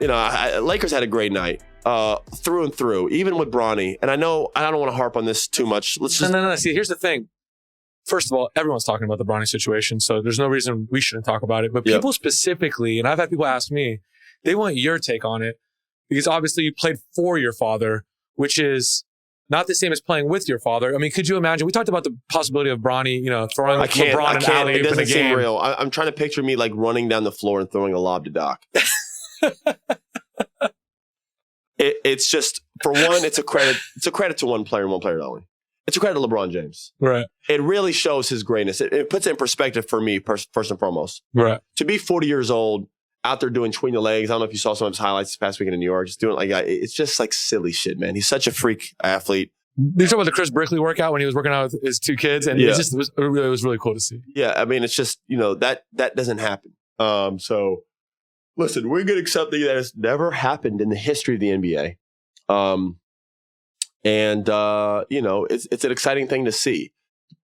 Lakers had a great night through and through, even with Bronny. And I know I don't want to harp on this too much. Let's just no. See, here's the thing. First of all, everyone's talking about the Bronny situation, so there's no reason we shouldn't talk about it. But people specifically, and I've had people ask me, they want your take on it because obviously you played for your father, which is not the same as playing with your father. I mean, could you imagine? We talked about the possibility of Bronny, throwing LeBron and alley-oop in the game. It doesn't seem real. I'm trying to picture me like running down the floor and throwing a lob to Doc. It's just, for one, it's a credit. It's a credit to one player and one player only. It's a credit to LeBron James. Right. It really shows his greatness. It puts it in perspective for me, first and foremost. Right. To be 40 years old, out there doing between the legs. I don't know if you saw some of his highlights this past weekend in New York. Just doing it's just like silly shit, man. He's such a freak athlete. You talking about the Chris Brickley workout when he was working out with his two kids, and it was really cool to see. Yeah, I mean, it's just that doesn't happen. So listen, we're gonna accept that has never happened in the history of the NBA. It's an exciting thing to see.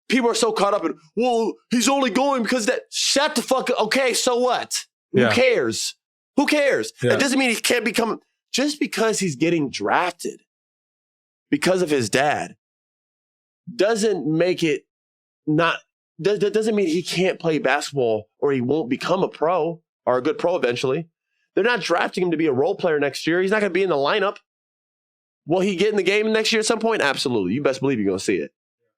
People are so caught up in, well, he's only going because that. Shut the fuck up. Okay, so what? Who cares? Who cares? Yeah. It doesn't mean he can't become, just because he's getting drafted because of his dad doesn't make it not, doesn't mean he can't play basketball or he won't become a pro or a good pro eventually. They're not drafting him to be a role player next year. He's not going to be in the lineup. Will he get in the game next year at some point? Absolutely. You best believe you're going to see it.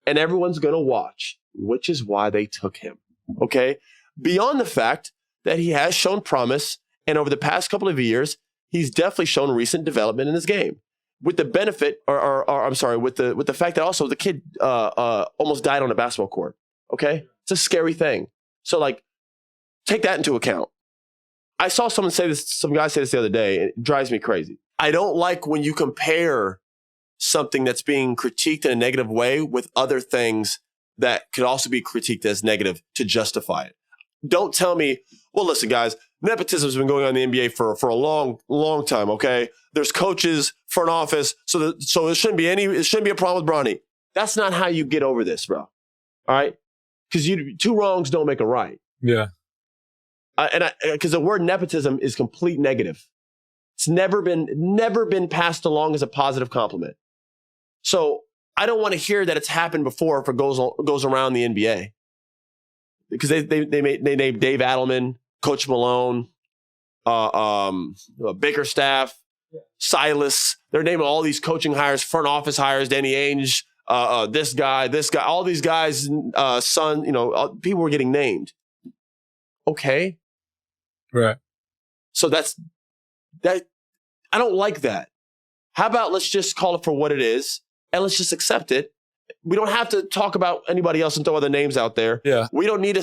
And everyone's going to watch, which is why they took him. Okay? Beyond the fact that he has shown promise, and over the past couple of years, he's definitely shown recent development in his game. With the benefit, with the fact that also the kid almost died on a basketball court. Okay? It's a scary thing. So, take that into account. I saw some guy say this the other day, and it drives me crazy. I don't like when you compare something that's being critiqued in a negative way with other things that could also be critiqued as negative to justify it. Don't tell me, well, listen, guys, nepotism has been going on in the NBA for a long, long time, okay? There's coaches, front office, so it shouldn't be a problem with Bronny. That's not how you get over this, bro. All right? Because two wrongs don't make a right. Yeah. Because the word nepotism is complete negative. It's never been passed along as a positive compliment. So I don't want to hear that it's happened before if it goes around the NBA. Because they named Dave Adelman, Coach Malone, Bickerstaff, Silas. They're naming all these coaching hires, front office hires, Danny Ainge, this guy, all these guys' son. People were getting named. Okay, right. So that. I don't like that. How about let's just call it for what it is and let's just accept it. We don't have to talk about anybody else and throw other names out there. Yeah. We don't need to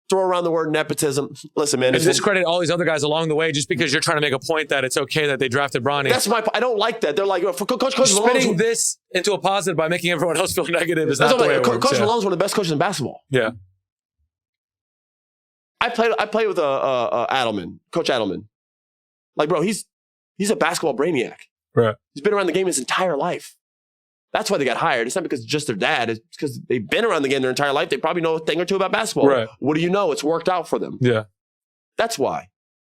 throw around the word nepotism. Listen, man. And discredit all these other guys along the way just because you're trying to make a point that it's okay that they drafted Bronny. That's I don't like that. They're like, Coach spinning this into a positive by making everyone else feel negative is not the way it works. Coach Malone's one of the best coaches in basketball. Yeah. I played with Adelman, Coach Adelman. Bro, he's a basketball brainiac. Right. He's been around the game his entire life. That's why they got hired. It's not because it's just their dad. It's because they've been around the game their entire life. They probably know a thing or two about basketball. Right. What do you know? It's worked out for them. Yeah. That's why.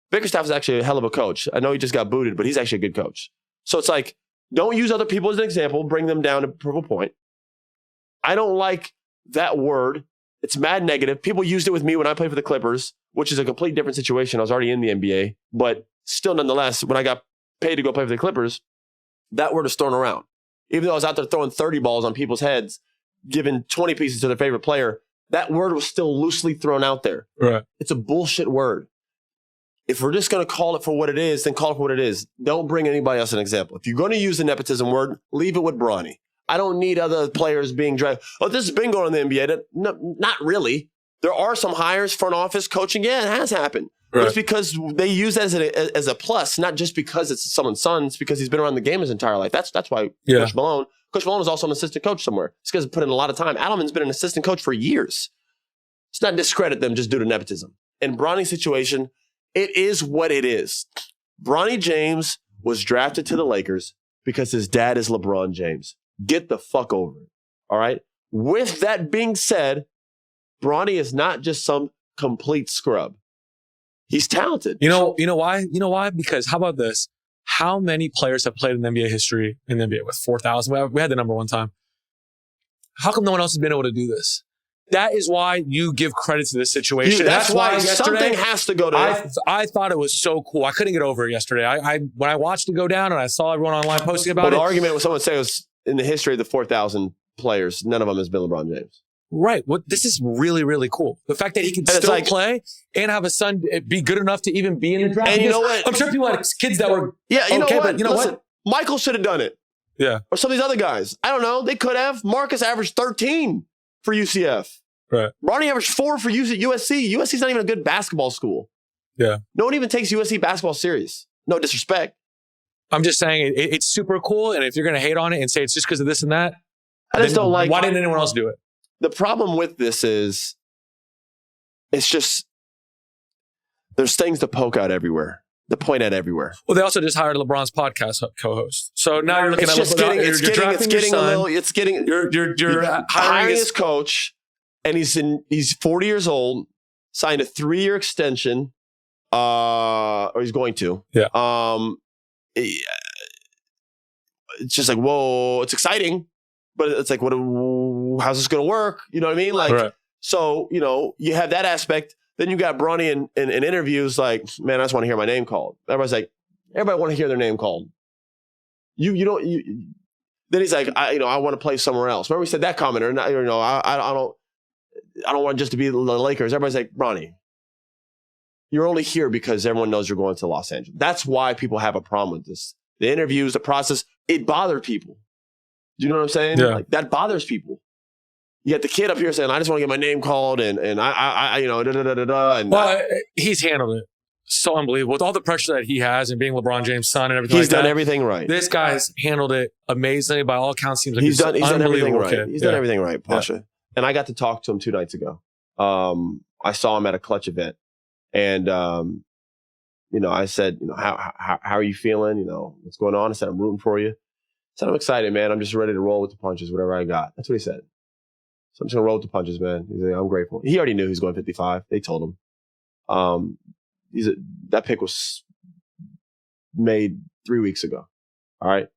Bickerstaff is actually a hell of a coach. I know he just got booted, but he's actually a good coach. So it's don't use other people as an example. Bring them down to prove a point. I don't like that word. It's mad negative. People used it with me when I played for the Clippers, which is a complete different situation. I was already in the NBA. But still, nonetheless, when I got paid to go play for the Clippers, that word is thrown around. Even though I was out there throwing 30 balls on people's heads, giving 20 pieces to their favorite player, that word was still loosely thrown out there. Right. It's a bullshit word. If we're just going to call it for what it is, then call it for what it is. Don't bring anybody else an example. If you're going to use the nepotism word, leave it with Bronny. I don't need other players being drafted. Oh, this has been going on in the NBA. No, not really. There are some hires, front office, coaching. Yeah, it has happened. Right. But it's because they use that as a plus, not just because it's someone's son. It's because he's been around the game his entire life. That's why Coach Malone is also an assistant coach somewhere. It's because he put in a lot of time. Adelman's been an assistant coach for years. It's not discredit them just due to nepotism. In Bronny's situation, it is what it is. Bronny James was drafted to the Lakers because his dad is LeBron James. Get the fuck over it. All right? With that being said, Bronny is not just some complete scrub. He's talented. You know why? You know why? Because how about this? How many players have played in NBA history in the NBA with 4,000? We had the number one time. How come no one else has been able to do this? That is why you give credit to this situation. Dude, that's why something has to go to. I thought it was so cool. I couldn't get over it yesterday. When I watched it go down and I saw everyone online posting about it. The argument was someone saying was in the history of the 4,000 players, none of them has been LeBron James. Right. This is really, really cool. The fact that he can still play and have a son be good enough to even be in the draft. And you know what? I'm sure people had kids that were you know what? But you know Listen, what? Michael should have done it. Yeah. Or some of these other guys. I don't know. They could have. Marcus averaged 13 for UCF. Right. Bronny averaged 4 for USC. USC's not even a good basketball school. Yeah. No one even takes USC basketball serious. No disrespect. I'm just saying it's super cool. And if you're going to hate on it and say it's just because of this and that, I just don't like. Why didn't anyone else do it? The problem with this is it's just there's things to poke out everywhere. To point at everywhere. Well, they also just hired LeBron's podcast co-host. So now you're looking at you're hiring his coach, and he's 40 years old, signed a 3-year extension, or he's going to. Yeah. It's just like, whoa, it's exciting, but it's like, how's this going to work? You know what I mean? Like, right. So, you have that aspect. Then you got Bronny in interviews like, man, I just want to hear my name called. Everybody want to hear their name called. Then he's like, I want to play somewhere else. Remember we said that comment, or not, I don't want just to be the Lakers. Everybody's like, Bronny, you're only here because everyone knows you're going to Los Angeles. That's why people have a problem with this. The interviews, the process, it bothered people. Do you know what I'm saying? Yeah. Like, that bothers people. You got the kid up here saying, I just want to get my name called and I and well, he's handled it so unbelievable with all the pressure that he has and being LeBron James' son and everything. He's done everything right. This guy's handled it amazingly. By all accounts, seems like he's done everything right. Kid. He's done everything right, Pausha. Yeah. And I got to talk to him 2 nights ago. I saw him at a Clutch event, and I said, how are you feeling? What's going on? I said, I'm rooting for you. I said, I'm excited, man. I'm just ready to roll with the punches, whatever I got. That's what he said. So I'm just going to roll with the punches, man. He's like, I'm grateful. He already knew he was going 55. They told him. That pick was made 3 weeks ago. All right.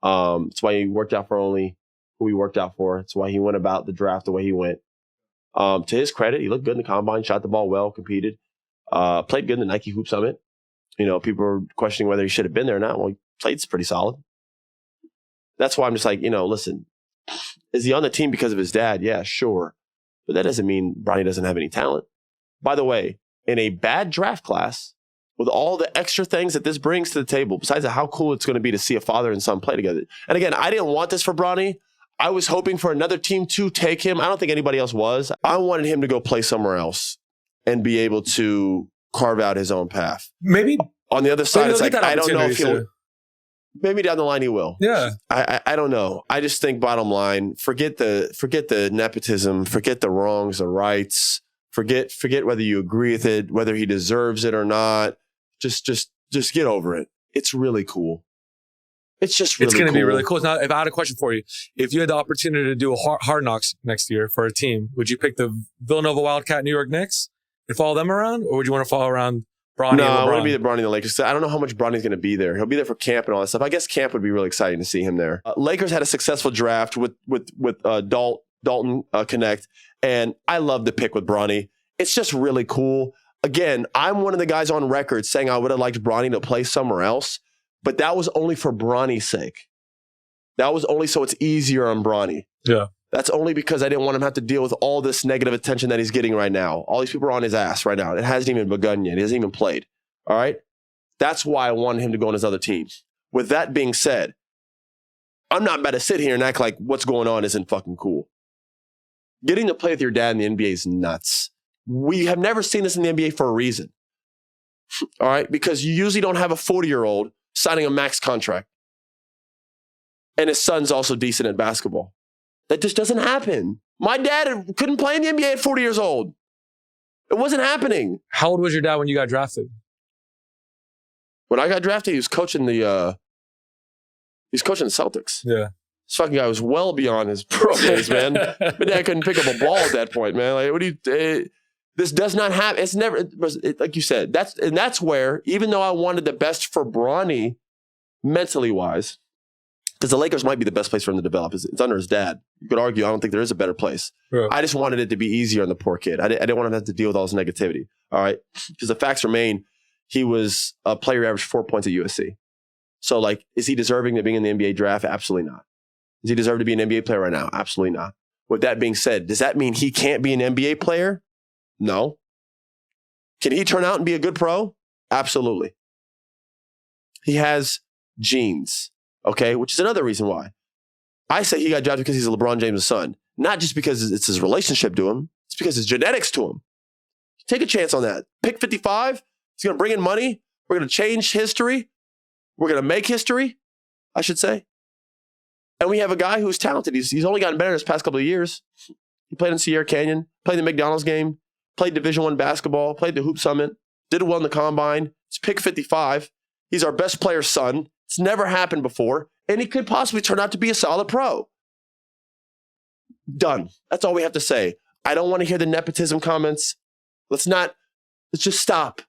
That's why he worked out for only who he worked out for. That's why he went about the draft the way he went. To his credit, he looked good in the combine, shot the ball well, competed, played good in the Nike Hoop Summit. People were questioning whether he should have been there or not. Well, he played pretty solid. That's why I'm just like, listen, is he on the team because of his dad? Yeah, sure. But that doesn't mean Bronny doesn't have any talent. By the way, in a bad draft class, with all the extra things that this brings to the table, besides how cool it's going to be to see a father and son play together. And again, I didn't want this for Bronny. I was hoping for another team to take him. I don't think anybody else was. I wanted him to go play somewhere else and be able to carve out his own path. Maybe on the other side, it's like, I don't know if he'll... Maybe down the line he will. Yeah. I don't know. I just think bottom line, forget the nepotism, forget the wrongs, the rights, forget whether you agree with it, whether he deserves it or not. Just get over it. It's really cool. It's just really cool. It's going to be really cool. Now, if I had a question for you, if you had the opportunity to do a Hard Knocks next year for a team, would you pick the Villanova Wildcat New York Knicks and follow them around, or would you want to follow around Bronny and LeBron? I want to be the Bronny and the Lakers. I don't know how much Bronny's going to be there. He'll be there for camp and all that stuff. I guess camp would be really exciting to see him there. Lakers had a successful draft with Dalton Connect, and I love the pick with Bronny. It's just really cool. Again, I'm one of the guys on record saying I would have liked Bronny to play somewhere else, but that was only for Bronny's sake. That was only so it's easier on Bronny. Yeah. That's only because I didn't want him to have to deal with all this negative attention that he's getting right now. All these people are on his ass right now. It hasn't even begun yet. He hasn't even played. All right? That's why I wanted him to go on his other teams. With that being said, I'm not about to sit here and act like what's going on isn't fucking cool. Getting to play with your dad in the NBA is nuts. We have never seen this in the NBA for a reason. All right? Because you usually don't have a 40-year-old signing a max contract. And his son's also decent at basketball. That just doesn't happen. My dad couldn't play in the NBA at 40 years old. It wasn't happening. How old was your dad when you got drafted? When I got drafted, he was coaching the Celtics. Yeah. This fucking guy was well beyond his pro days, man. My dad couldn't pick up a ball at that point, man. Like, This does not happen. It's never, like you said, that's where, even though I wanted the best for Bronny mentally wise, because the Lakers might be the best place for him to develop. It's under his dad. You could argue, I don't think there is a better place. Yeah. I just wanted it to be easier on the poor kid. I didn't want him to have to deal with all this negativity. All right. Because the facts remain, he was a player who averaged 4 points at USC. So, like, is he deserving of being in the NBA draft? Absolutely not. Does he deserve to be an NBA player right now? Absolutely not. With that being said, does that mean he can't be an NBA player? No. Can he turn out and be a good pro? Absolutely. He has genes, okay, which is another reason why. I say he got drafted because he's LeBron James' son. Not just because it's his relationship to him. It's because it's genetics to him. Take a chance on that. Pick 55. He's going to bring in money. We're going to change history. We're going to make history, I should say. And we have a guy who's talented. He's only gotten better this past couple of years. He played in Sierra Canyon, played the McDonald's game, played Division I basketball, played the Hoop Summit, did well in the combine. He's pick 55. He's our best player's son. It's never happened before. And he could possibly turn out to be a solid pro. Done. That's all we have to say. I don't want to hear the nepotism comments. Let's just stop.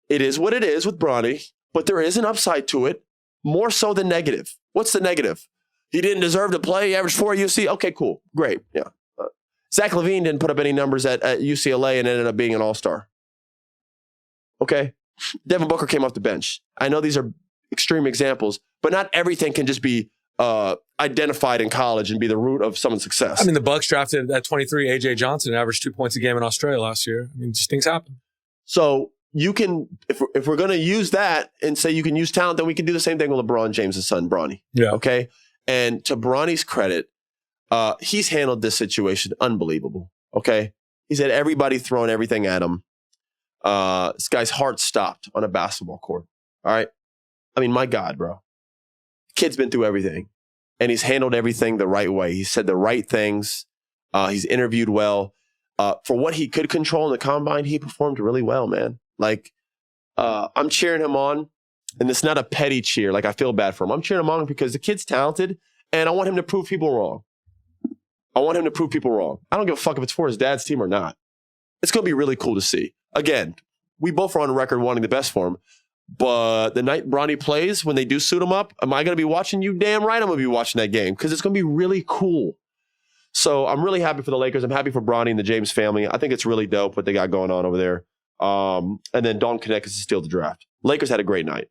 It is what it is with Bronny, but there is an upside to it, more so than negative. What's the negative? He didn't deserve to play. He averaged 4 at UC. Okay, cool. Great. Yeah. Zach LaVine didn't put up any numbers at UCLA and ended up being an all-star. Okay. Devin Booker came off the bench. I know these are extreme examples, but not everything can just be identified in college and be the root of someone's success. I mean, the Bucks drafted at 23 A.J. Johnson and averaged 2 points a game in Australia last year. I mean, just things happen. So you can, if we're going to use that and say you can use talent, then we can do the same thing with LeBron James' son, Bronny. Yeah. Okay. And to Bronny's credit, he's handled this situation unbelievable. Okay. He's had everybody throwing everything at him. This guy's heart stopped on a basketball court. All right. I mean, my God, bro. Kid's been through everything. And he's handled everything the right way. He said the right things. He's interviewed well. For what he could control in the combine, he performed really well, man. Like, I'm cheering him on. And it's not a petty cheer. Like, I feel bad for him. I'm cheering him on because the kid's talented. And I want him to prove people wrong. I don't give a fuck if it's for his dad's team or not. It's going to be really cool to see. Again, we both are on record wanting the best for him. But the night Bronny plays, when they do suit him up, am I going to be watching? You damn right I'm going to be watching that game because it's going to be really cool. So I'm really happy for the Lakers. I'm happy for Bronny and the James family. I think it's really dope what they got going on over there. And then Dalton Knecht is to steal the draft. Lakers had a great night.